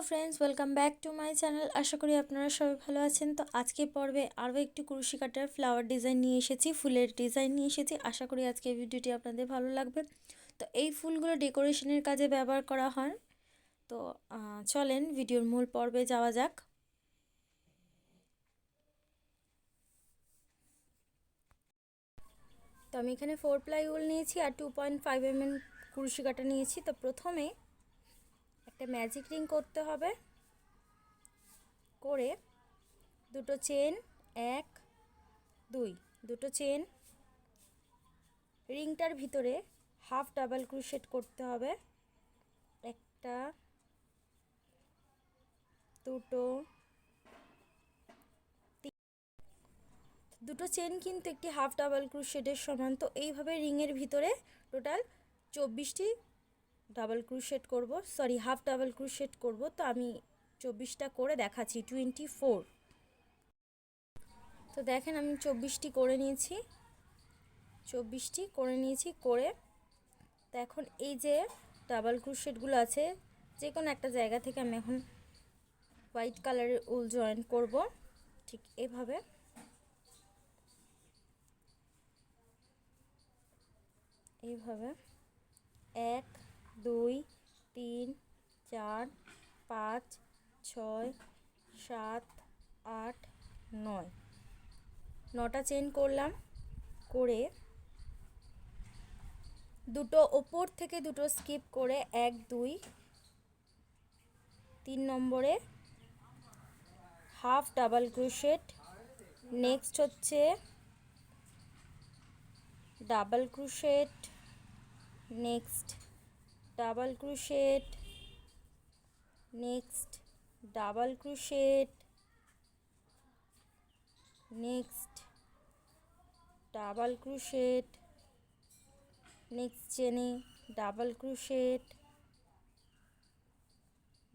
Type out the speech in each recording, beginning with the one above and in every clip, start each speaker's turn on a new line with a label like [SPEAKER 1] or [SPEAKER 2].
[SPEAKER 1] Friends welcome back to my channel. आशा करी आपनारा सबाई भालो आछेन। तो आजके पर्वे आरो एकटी कुरुशी काटार फ्लावर डिजाइन निये एसेछि, फुलेर डिजाइन निये एसेछि। आशा करी आजके भिडियोटी आपनादेर भालो लागबे। तो एई फुलगुलो डेकोरेशनेर काजे व्यवहार करा हय। तो चलेन भिडियोर मूल पर्वे जावा जाक। तो आमि एखाने 4 प्लाई उल नियेछि आर 2.5 mm कुरुशी काटा नियेछि। तो प्रथमे একটা ম্যাজিক রিং করতে হবে, করে দুটো চেন 1 2 দুটো চেন রিংটার ভিতরে হাফ ডাবল ক্রোশেট করতে হবে। একটা দুটো দুটো চেন কিন্তু একটি হাফ ডাবল ক্রোশেটের সমান। তো এইভাবে রিংয়ের ভিতরে টোটাল 24টি ডাবল ক্রোশেট করব, সরি হাফ ডাবল ক্রোশেট করব। তো আমি 24টা করে দেখাচ্ছি, 24। তো দেখেন আমি 24টি করে নিয়েছি, 24টি করে নিয়েছি। করে তো এখন এই যে ডাবল ক্রোশেটগুলো আছে যে কোনো একটা জায়গা থেকে আমি এখন হোয়াইট কালারের উল জয়েন করব। ঠিক এভাবে এইভাবে 1 2 3 4 5 6 7 8 9 9টা চেন করলাম। করে দুটো ওপর থেকে দুটো স্কিপ করে 1 2 3 নম্বরে হাফ ডাবল ক্রোশেট। নেক্সট হচ্ছে double crochet, next double crochet, next double crochet, next double crochet, next চেনে ডাবল ক্রোশেট,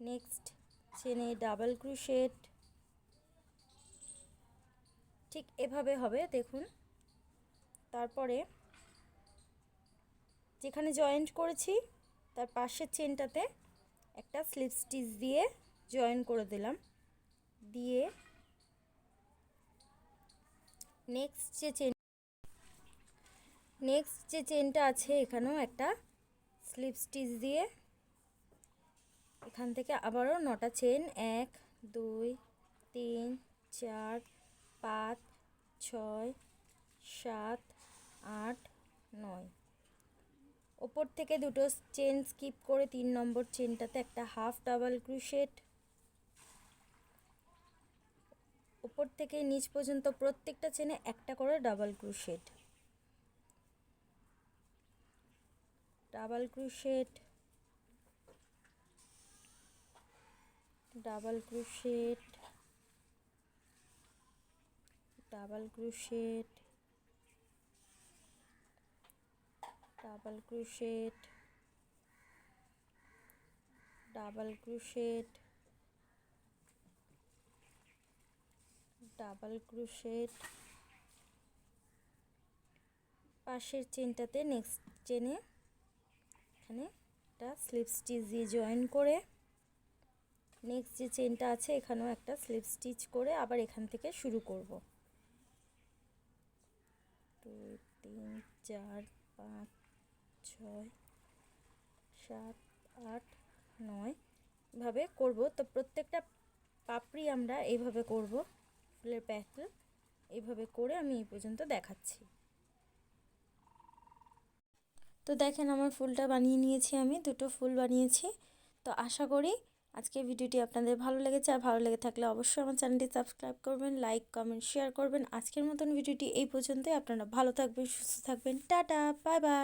[SPEAKER 1] নেক্সট চেনে ডাবল ক্রোশেট। ঠিক এভাবে হবে দেখুন। তারপরে যেখানে জয়েন্ট করেছি তার পাশের চেনটাতে একটা স্লিপ স্টিচ দিয়ে জয়েন করে দিলাম। দিয়ে নেক্সট যে চেনটা আছে এখানেও একটা স্লিপ স্টিচ দিয়ে এখান থেকে আবারও 9টা চেন 1 2 3 4 5 6 7 8 9 ওপর থেকে দুটো চেন স্কিপ করে 3 নম্বর চেনটাতে একটা হাফ ডাবল ক্রোশেট। উপর থেকে নিচ পর্যন্ত প্রত্যেকটা চেনে একটা করে double crochet, double crochet, double crochet, double crochet, double crochet, double crochet, double crochet. পাশের চেনটাতে নেক্সট চেনে এখানে একটা স্লিপ স্টিচ দিয়ে জয়েন করে নেক্সট যে চেনটা আছে এখানেও একটা স্লিপ স্টিচ করে আবার এখান থেকে শুরু করব। 2 3 4 5 6 7 8 9 এভাবে করব। তো প্রত্যেকটা পাপড়ি আমরা এইভাবে করব, ফুলের প্যাটেল এইভাবে করে আমি এই পর্যন্ত দেখাচ্ছি। তো দেখেন আমার ফুলটা বানিয়ে নিয়েছি, আমি দুটো ফুল বানিয়েছি। তো আশা করি আজকে ভিডিওটি আপনাদের ভালো লেগেছে। আর ভালো লেগে থাকলে অবশ্যই আমার চ্যানেলটি সাবস্ক্রাইব করবেন, লাইক কমেন্ট শেয়ার করবেন। আজকের মতন ভিডিওটি এই পর্যন্তই। আপনারা ভালো থাকবেন, সুস্থ থাকবেন। Tata, bye bye.